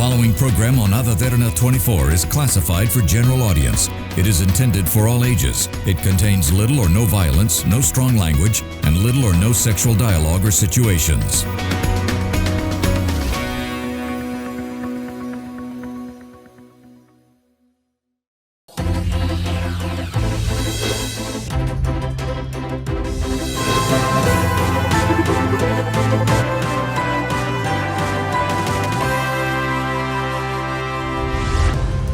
following program on Ada Derana 24 is classified for general audience. It is intended for all ages. It contains little or no violence, no strong language, and little or no sexual dialogue or situations.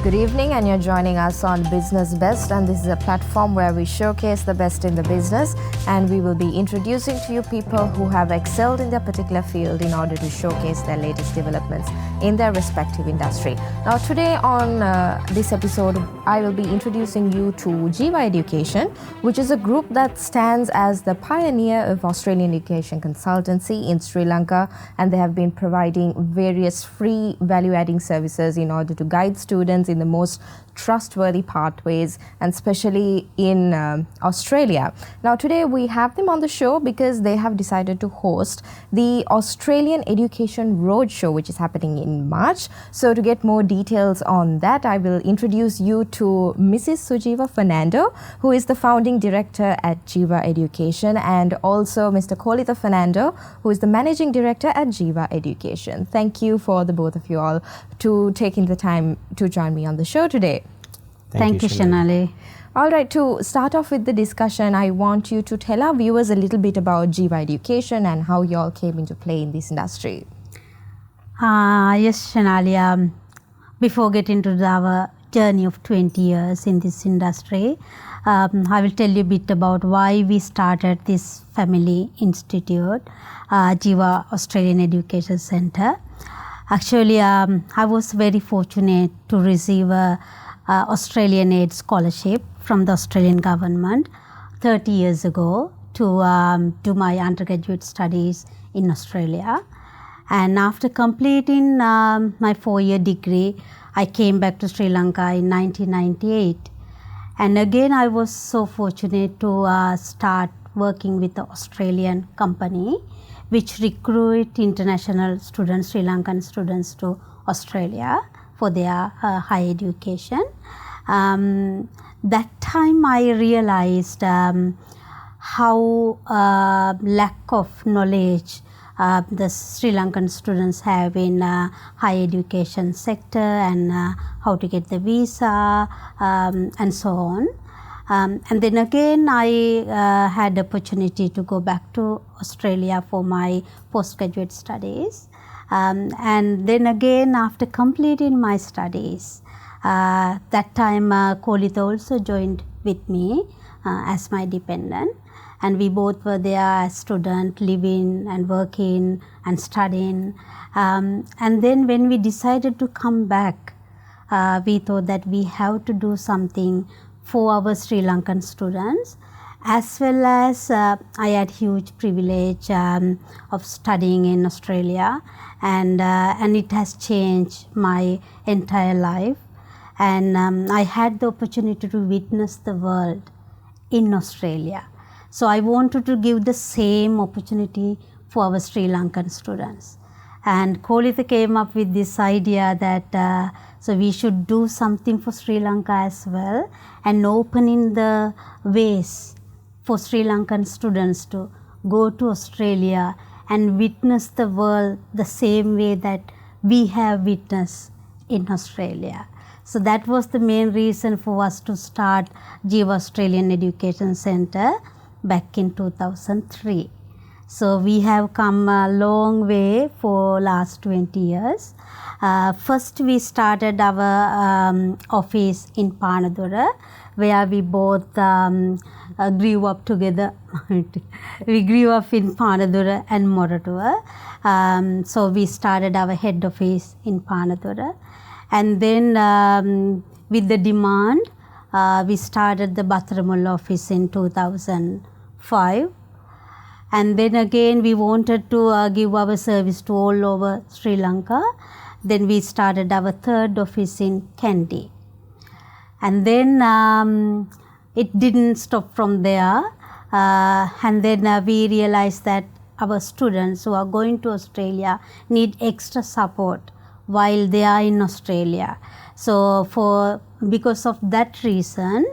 Good evening, and you're joining us on Business Best, and this is a platform where we showcase the best in the business, and we will be introducing to you people who have excelled in their particular field in order to showcase their latest developments in their respective industry. Now today on this episode, I will be introducing you to Jeewa Education, which is a group that stands as the pioneer of Australian education consultancy in Sri Lanka, and they have been providing various free value-adding services in order to guide students in the most trustworthy pathways, and especially in Australia. Now today we have them on the show because they have decided to host the Australian Education Roadshow, which is happening in March. So to get more details on that, I will introduce you to Mrs. Sujeewa Fernando, who is the founding director at Jeewa Education, and also Mr. Kolitha Fernando, who is the managing director at Jeewa Education. Thank you for the both of you all to taking the time to join me on the show today. Thank you, Shanali. All right, to start off with the discussion, I want you to tell our viewers a little bit about Jeewa Education and how you all came into play in this industry. Yes, Shanali. Before getting to our journey of 20 years in this industry, I will tell you a bit about why we started this family institute, Jeewa Australian Education Centre. Actually, I was very fortunate to receive a Australian aid scholarship from the Australian government 30 years ago to do my undergraduate studies in Australia. And after completing my 4-year degree, I came back to Sri Lanka in 1998. And again, I was so fortunate to start working with the Australian company, which recruit international students, Sri Lankan students, to Australia for their higher education. That time I realized how lack of knowledge the Sri Lankan students have in higher education sector, and how to get the visa and so on. And then again, I had the opportunity to go back to Australia for my postgraduate studies. And then again, after completing my studies, that time Kolitha also joined with me as my dependent. And we both were there as students, living and working and studying. And then when we decided to come back, we thought that we have to do something for our Sri Lankan students, as well as I had huge privilege of studying in Australia, and it has changed my entire life. And I had the opportunity to witness the world in Australia. So I wanted to give the same opportunity for our Sri Lankan students. And Kolitha came up with this idea that so we should do something for Sri Lanka as well, and opening the ways for Sri Lankan students to go to Australia and witness the world the same way that we have witnessed in Australia. So that was the main reason for us to start Jeewa Australian Education Centre back in 2003. So we have come a long way for last 20 years. First we started our office in Panadura, where we both grew up together. We grew up in Panadura and Moratuwa. So we started our head office in Panadura. And then with the demand, we started the Batharamulla office in 2005. And then again, we wanted to give our service to all over Sri Lanka. Then we started our third office in Kandy. And then it didn't stop from there. And then we realized that our students who are going to Australia need extra support while they are in Australia. So because of that reason,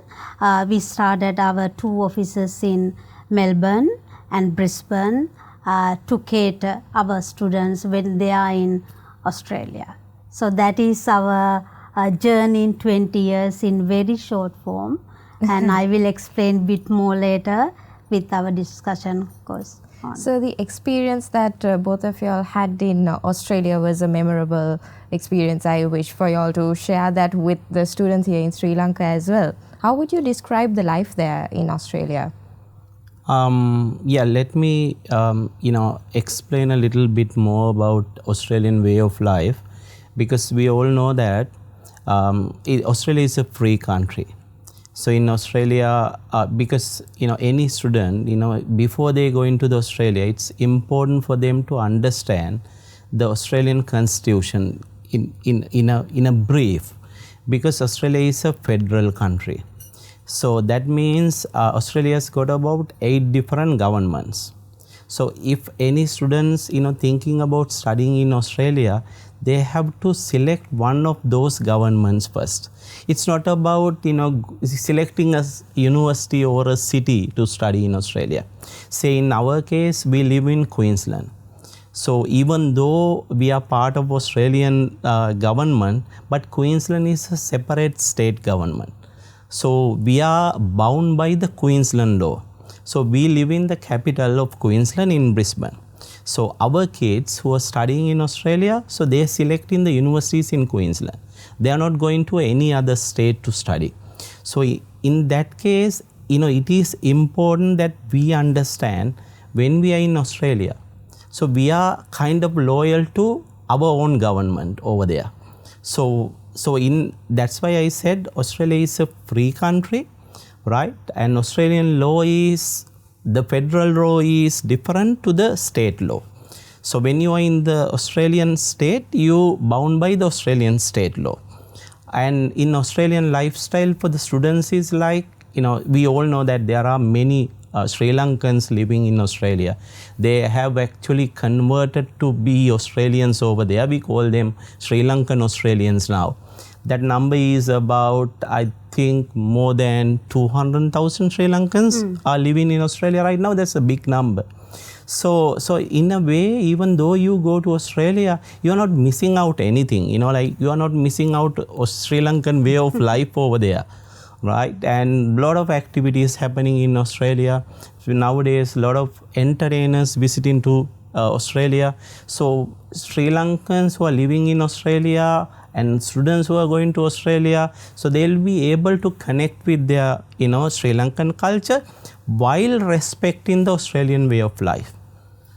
we started our 2 offices in Melbourne and Brisbane to cater our students when they are in Australia. So that is our journey in 20 years in very short form, and I will explain a bit more later with our discussion goes on. So the experience that both of y'all had in Australia was a memorable experience. I wish for y'all to share that with the students here in Sri Lanka as well. How would you describe the life there in Australia? Let me explain a little bit more about Australian way of life, because we all know that Australia is a free country. So in Australia, because any student, before they go into the Australia, it's important for them to understand the Australian Constitution in a brief, because Australia is a federal country. So that means Australia's got about 8 different governments. So if any students thinking about studying in Australia, they have to select one of those governments first. It's not about selecting a university or a city to study in Australia. Say in our case, we live in Queensland. So even though we are part of Australian government, but Queensland is a separate state government. So we are bound by the Queensland law. So we live in the capital of Queensland in Brisbane. So our kids who are studying in Australia, so they are selecting the universities in Queensland. They are not going to any other state to study. So in that case, it is important that we understand when we are in Australia. So we are kind of loyal to our own government over there. So that's why I said Australia is a free country, right? And Australian law is, the federal law is different to the state law. So when you are in the Australian state, you bound by the Australian state law. And in Australian lifestyle for the students is like, we all know that there are many Sri Lankans living in Australia. They have actually converted to be Australians over there. We call them Sri Lankan Australians now. That number is about, I think, more than 200,000 Sri Lankans are living in Australia right now. That's a big number. So in a way, even though you go to Australia, you are not missing out anything. You are not missing out a Sri Lankan way of life over there, right? And a lot of activities happening in Australia. So nowadays, a lot of entertainers visiting to Australia. So Sri Lankans who are living in Australia and students who are going to Australia, so they'll be able to connect with their Sri Lankan culture while respecting the Australian way of life.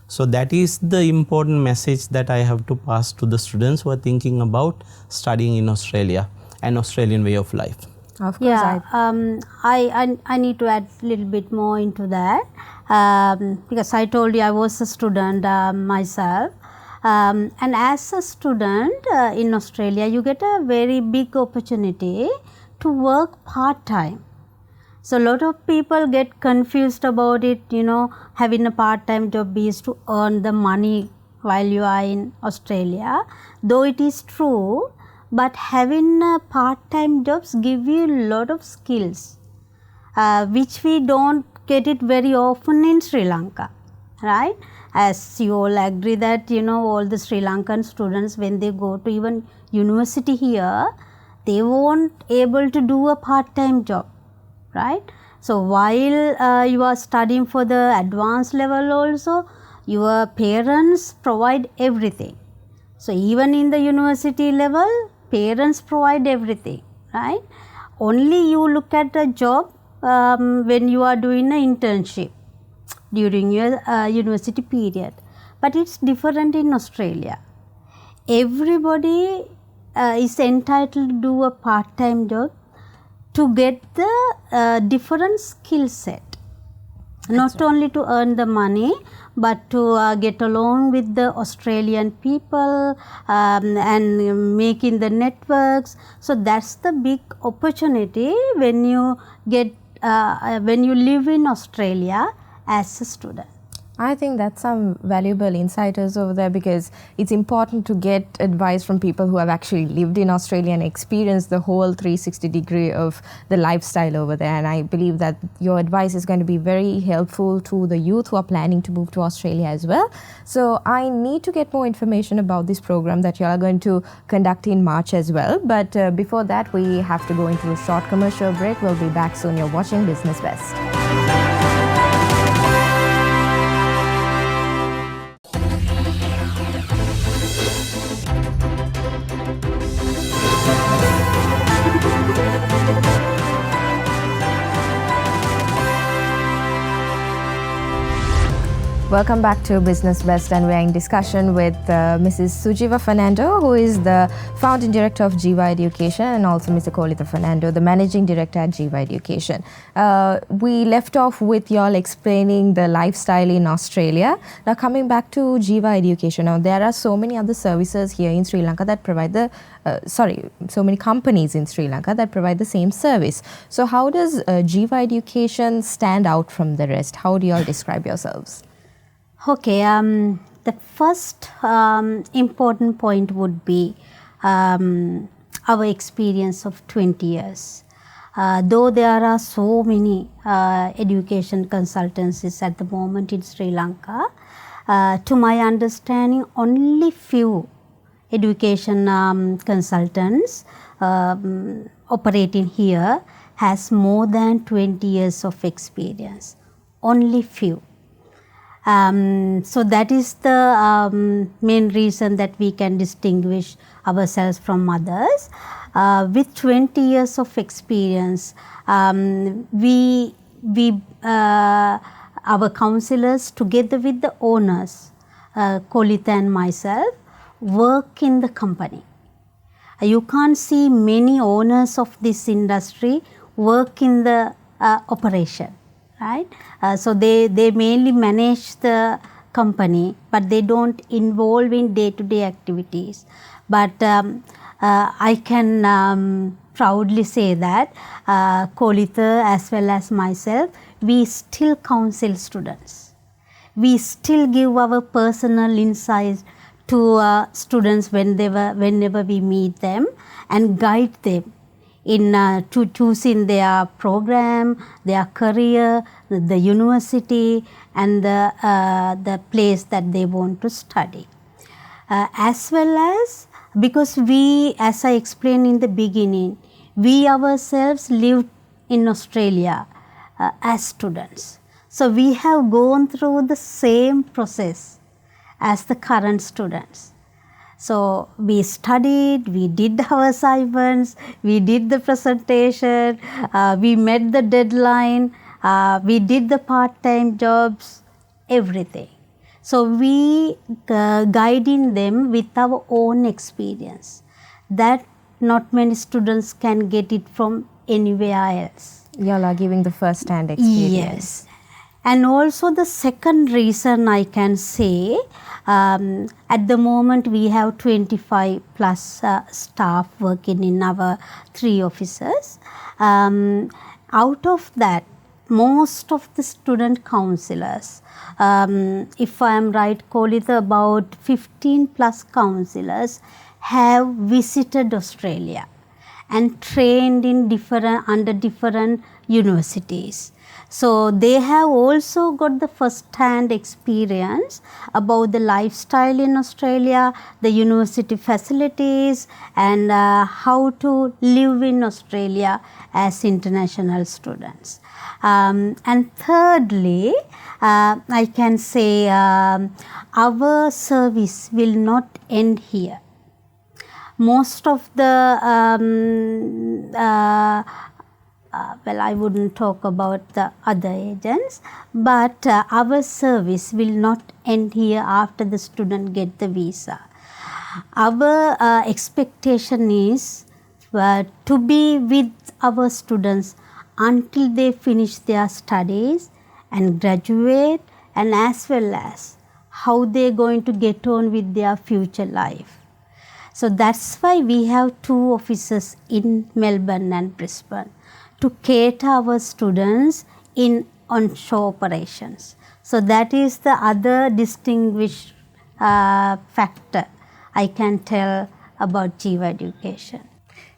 So that is the important message that I have to pass to the students who are thinking about studying in Australia and Australian way of life. Of course. Yeah, I need to add a little bit more into that, because I told you I was a student myself. And as a student in Australia, you get a very big opportunity to work part-time. So a lot of people get confused about it, having a part-time job is to earn the money while you are in Australia. Though it is true, but having part-time jobs give you a lot of skills, which we don't get it very often in Sri Lanka, right? As you all agree that, all the Sri Lankan students, when they go to even university here, they won't able to do a part-time job, right? So while you are studying for the advanced level also, your parents provide everything. So even in the university level, parents provide everything, right? Only you look at a job when you are doing an internship during your university period. But it's different in Australia. Everybody is entitled to do a part-time job to get the different skill set. Not only to earn the money, but to get along with the Australian people and making the networks. So that's the big opportunity when you get when you live in Australia as a student. I think that's some valuable insiders over there, because it's important to get advice from people who have actually lived in Australia and experienced the whole 360 degree of the lifestyle over there. And I believe that your advice is going to be very helpful to the youth who are planning to move to Australia as well. So I need to get more information about this program that you are going to conduct in March as well. But before that, we have to go into a short commercial break. We'll be back soon. You're watching Business Best. Welcome back to Business Best, and we're in discussion with Mrs. Sujeewa Fernando, who is the founding director of Jeewa Education, and also Mr. Kolitha Fernando, the managing director at Jeewa Education. We left off with y'all explaining the lifestyle in Australia. Now coming back to Jeewa Education, now there are so many other services here in Sri Lanka that provide the so many companies in Sri Lanka that provide the same service. So how does Jeewa Education stand out from the rest? How do you all describe yourselves? Okay, the first important point would be our experience of 20 years. Though there are so many education consultancies at the moment in Sri Lanka, to my understanding, only few education consultants operating here has more than 20 years of experience. Only few. So that is the main reason that we can distinguish ourselves from others. With 20 years of experience, our counselors together with the owners, Kolitha and myself, work in the company. You can't see many owners of this industry work in the operation. Right, so they mainly manage the company, but they don't involve in day-to-day activities. But I can proudly say that Kolitha as well as myself, we still counsel students. We still give our personal insights to students whenever we meet them, and guide them in to choosing their program, their career, the university, and the place that they want to study. As well as, because we, as I explained in the beginning, we ourselves lived in Australia as students. So we have gone through the same process as the current students. So we studied, we did our assignments, we did the presentation, we met the deadline, we did the part-time jobs, everything. So we guiding them with our own experience. That not many students can get it from anywhere else. Y'all are giving the first-hand experience. Yes. And also the second reason I can say, at the moment we have 25 plus staff working in our 3 offices. Out of that, most of the student counselors, if I am right, Kolitha, about 15 plus counselors have visited Australia and trained in under different universities. So they have also got the first-hand experience about the lifestyle in Australia, the university facilities, and how to live in Australia as international students. And thirdly, I can say our service will not end here. Most of the well, I wouldn't talk about the other agents, but our service will not end here after the student get the visa. Our expectation is to be with our students until they finish their studies and graduate, and as well as how they're going to get on with their future life. So that's why we have 2 offices in Melbourne and Brisbane, to cater our students in onshore operations. So that is the other distinguished factor I can tell about Jeewa education.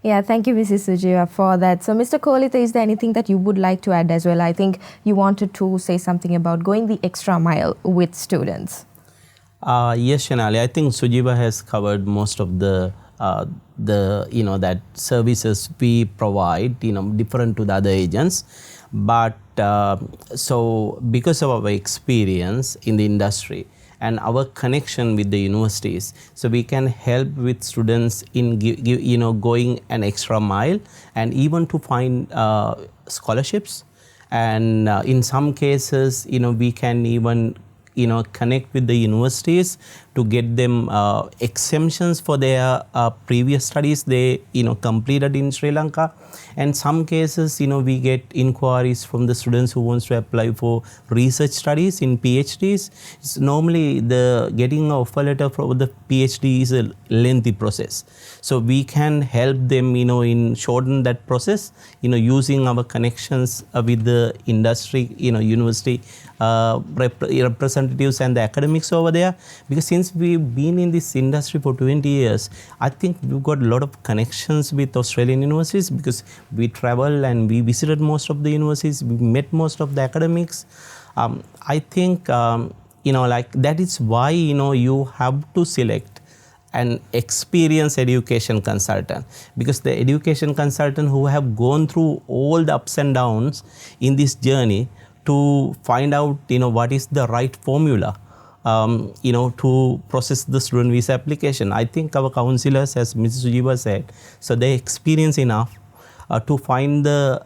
Yeah, thank you, Mrs. Sujeewa, for that. So, Mr. Kolitha, is there anything that you would like to add as well? I think you wanted to say something about going the extra mile with students. Yes, Shanali, I think Sujeewa has covered most of the that services we provide, different to the other agents. But so because of our experience in the industry and our connection with the universities, so we can help with students in going an extra mile and even to find scholarships, and in some cases we can even connect with the universities to get them exemptions for their previous studies they completed in Sri Lanka. And some cases we get inquiries from the students who wants to apply for research studies in PhDs. It's normally the getting an offer letter for the PhD is a lengthy process, so we can help them in shorten that process using our connections with the industry university representatives and the academics over there. Because since we've been in this industry for 20 years, I think we've got a lot of connections with Australian universities, because we travel and we visited most of the universities, we met most of the academics. I think like that is why you have to select an experienced education consultant, because the education consultant who have gone through all the ups and downs in this journey to find out what is the right formula to process the student visa application. I think our counselors, as Mrs. Sujeewa said, so they experience enough to find the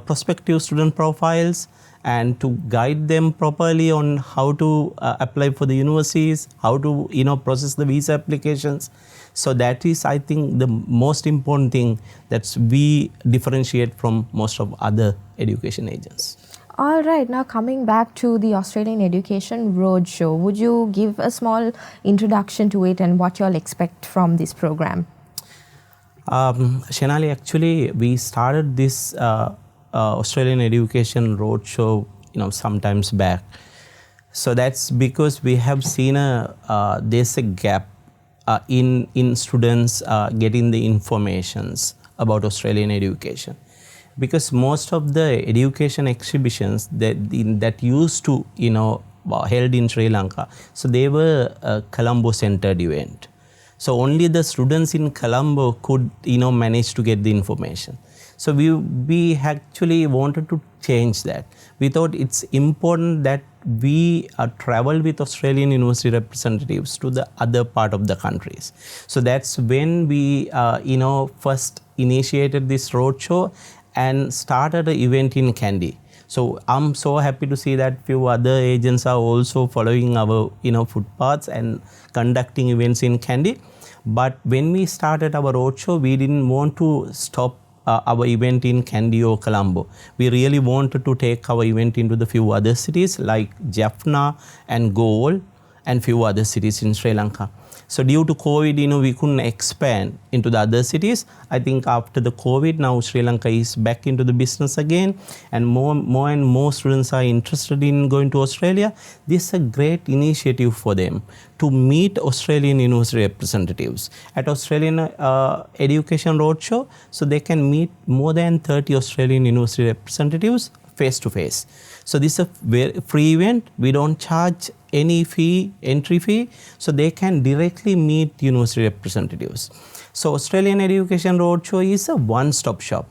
prospective student profiles and to guide them properly on how to apply for the universities, how to process the visa applications. So that is, I think, the most important thing that we differentiate from most of other education agents. All right, now coming back to the Australian Education Roadshow, would you give a small introduction to it and what you all expect from this program? Shanali, actually, we started this Australian Education Roadshow, sometimes back. So that's because we have seen there's a gap in students getting the informations about Australian education. Because most of the education exhibitions that used to held in Sri Lanka, so they were a Colombo centered event. So only the students in Colombo could manage to get the information. So we actually wanted to change that. We thought it's important that we travel with Australian university representatives to the other part of the countries. So that's when we first initiated this roadshow and started an event in Kandy. So I'm so happy to see that few other agents are also following our footpaths and conducting events in Kandy. But when we started our roadshow, we didn't want to stop our event in Kandy or Colombo. We really wanted to take our event into the few other cities like Jaffna and Galle and few other cities in Sri Lanka. So due to COVID, we couldn't expand into the other cities. I think after the COVID, now Sri Lanka is back into the business again, and more and more students are interested in going to Australia. This is a great initiative for them to meet Australian university representatives at Australian Education Roadshow. So they can meet more than 30 Australian university representatives face to face. So this is a very free event. We don't charge any entry fee, so they can directly meet university representatives. So Australian Education Roadshow is a one-stop shop.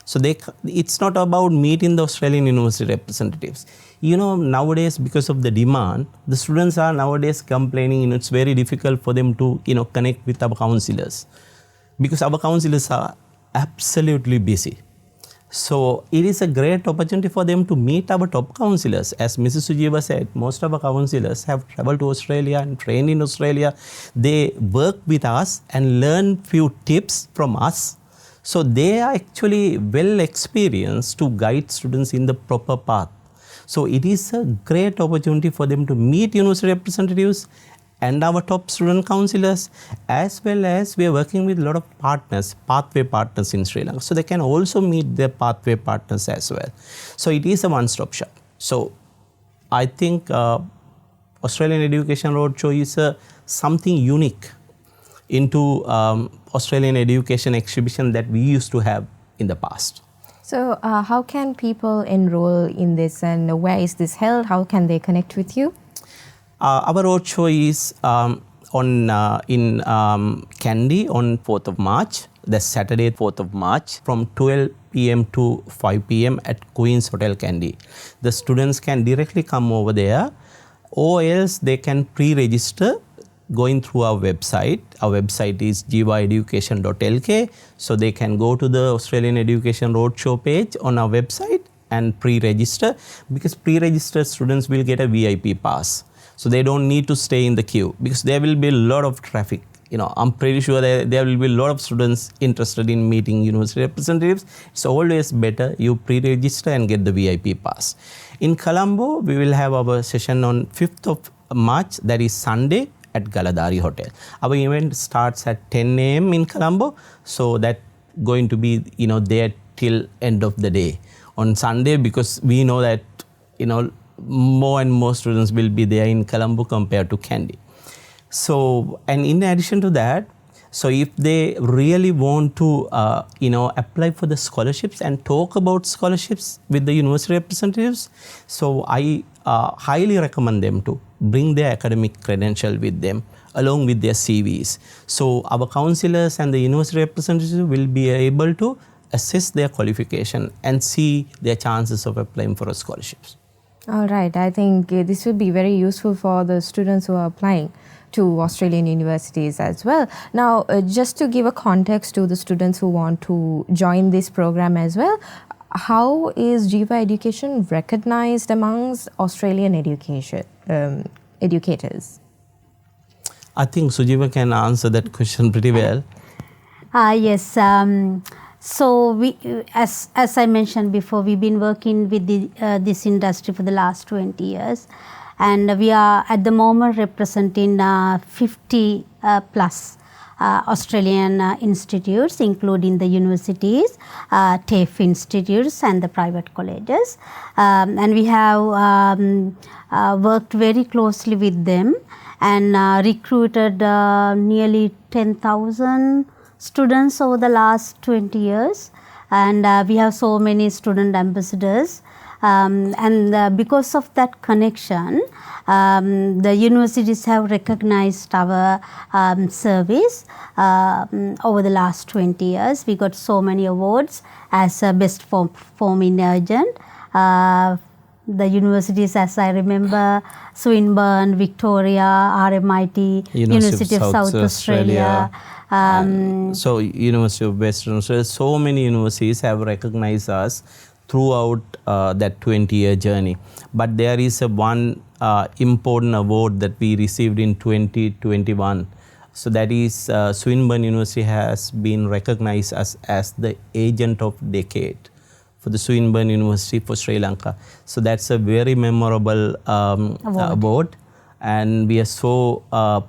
So it's not about meeting the Australian university representatives. Nowadays, because of the demand, the students are nowadays complaining, it's very difficult for them to, connect with our counselors, because our counselors are absolutely busy. So it is a great opportunity for them to meet our top counselors. As Mrs. Sujeewa said, most of our counselors have traveled to Australia and trained in Australia. They work with us and learn few tips from us. So they are actually well experienced to guide students in the proper path. So it is a great opportunity for them to meet university representatives and our top student counselors, as well as we are working with a lot of partners, pathway partners in Sri Lanka. So they can also meet their pathway partners as well. So it is a one-stop shop. So I think Australian Education Roadshow is something unique into Australian education exhibition that we used to have in the past. So how can people enroll in this, and where is this held? How can they connect with you? Our roadshow is in Kandy on 4th of March. That's Saturday, 4th of March, from 12 p.m. to 5 p.m. at Queen's Hotel Kandy. The students can directly come over there, or else they can pre-register going through our website. Our website is jeewaeducation.lk. So they can go to the Australian Education Roadshow page on our website and pre-register, because pre-registered students will get a VIP pass. So they don't need to stay in the queue, because there will be a lot of traffic. I'm pretty sure that there will be a lot of students interested in meeting university representatives. It's always better you pre-register and get the VIP pass. In Colombo, we will have our session on 5th of March, that is Sunday, at Galadari Hotel. Our event starts at 10 a.m. in Colombo, so that going to be there till end of the day on Sunday, because we know that more and more students will be there in Colombo compared to Kandy. So, and in addition to that, so if they really want to apply for the scholarships and talk about scholarships with the university representatives, so I highly recommend them to bring their academic credential with them along with their CVs. So our counselors and the university representatives will be able to assess their qualification and see their chances of applying for scholarships. All right. I think this will be very useful for the students who are applying to Australian universities as well. Now, just to give a context to the students who want to join this program as well, how is Jeewa education recognized amongst Australian educators? I think Sujeewa can answer that question pretty well. Yes. So we, as I mentioned before, we've been working with this industry for the last 20 years, and we are at the moment representing 50 plus Australian institutes, including the universities, TAFE institutes and the private colleges, and we have worked very closely with them and recruited nearly 10,000 students over the last 20 years, and we have so many student ambassadors, and because of that connection, the universities have recognized our service over the last 20 years. We got so many awards as best performing agent. The universities, as I remember, Swinburne, Victoria, RMIT, University of South Australia. So University of Western Australia, so many universities have recognized us throughout that 20-year journey. But there is one important award that we received in 2021. So that is Swinburne University has been recognized as the agent of decade for the Swinburne University for Sri Lanka. So that's a very memorable award. And we are so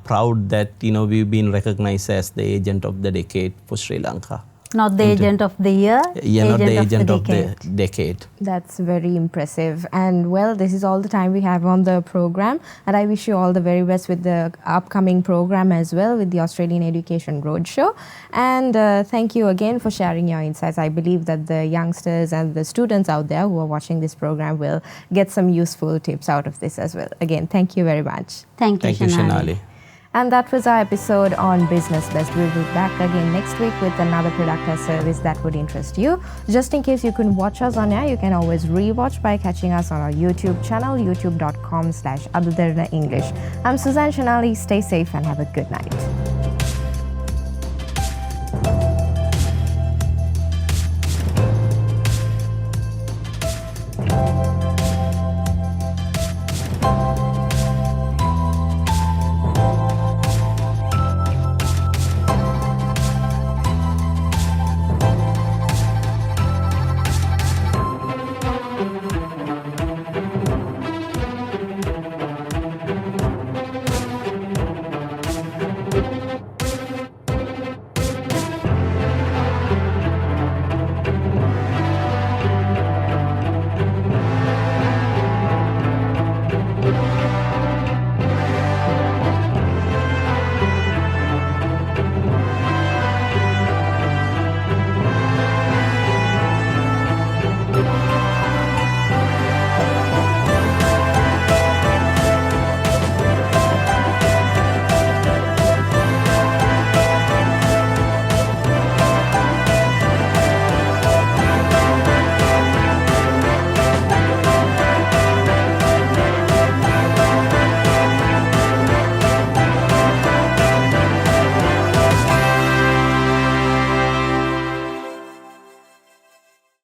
proud that we've been recognized as the agent of the decade for Sri Lanka. Not the agent of the year, not the agent of the decade. That's very impressive. And well, this is all the time we have on the program. And I wish you all the very best with the upcoming program as well with the Australian Education Roadshow. And thank you again for sharing your insights. I believe that the youngsters and the students out there who are watching this program will get some useful tips out of this as well. Again, thank you very much. Thank you, Shanali. And that was our episode on Business Best. We'll be back again next week with another product or service that would interest you. Just in case you couldn't watch us on air, you can always rewatch by catching us on our YouTube channel, youtube.com/Derana English. I'm Suzanne Shanali. Stay safe and have a good night.